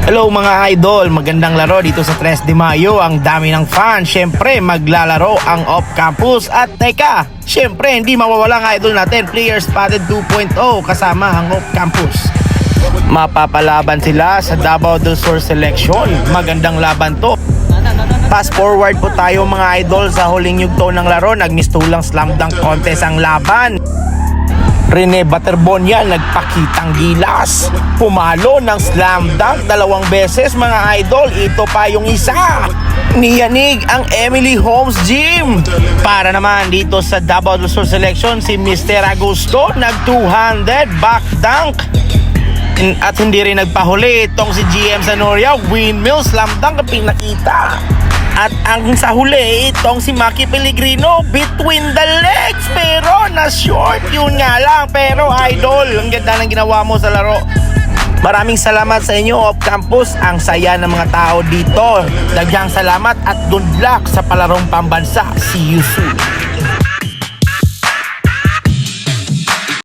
Hello mga idol, magandang laro dito sa 3 de Mayo. Ang dami ng fans, syempre maglalaro ang off-campus. At teka, syempre hindi mawawala ang idol natin, Player Spotted 2.0 kasama ang off-campus. Mapapalaban sila sa Davao del Sur selection. Magandang laban to. Fast forward po tayo mga idol sa huling yugto ng laro. Nagmistulang slam dunk contest ang laban. Rene Baterbonyan nagpakitang gilas, pumalo ng slam dunk 2 beses mga idol. Ito pa yung isa, niyanig ang Emily Holmes Gym. Para naman dito sa Davao del Sur selection, si Mr. Agusto nag 200 back dunk. At hindi rin nagpahuli itong si GM Zanoria, windmill slam dunk ang pinakita. At ang sa huli, itong si Maki Pellegrino, between the legs, pero na-short, yun nga lang. Pero idol, ang ganda ng ginawa mo sa laro. Maraming salamat sa inyo off-campus, ang saya ng mga tao dito. Daghang salamat at good luck sa palarong pambansa. See you soon.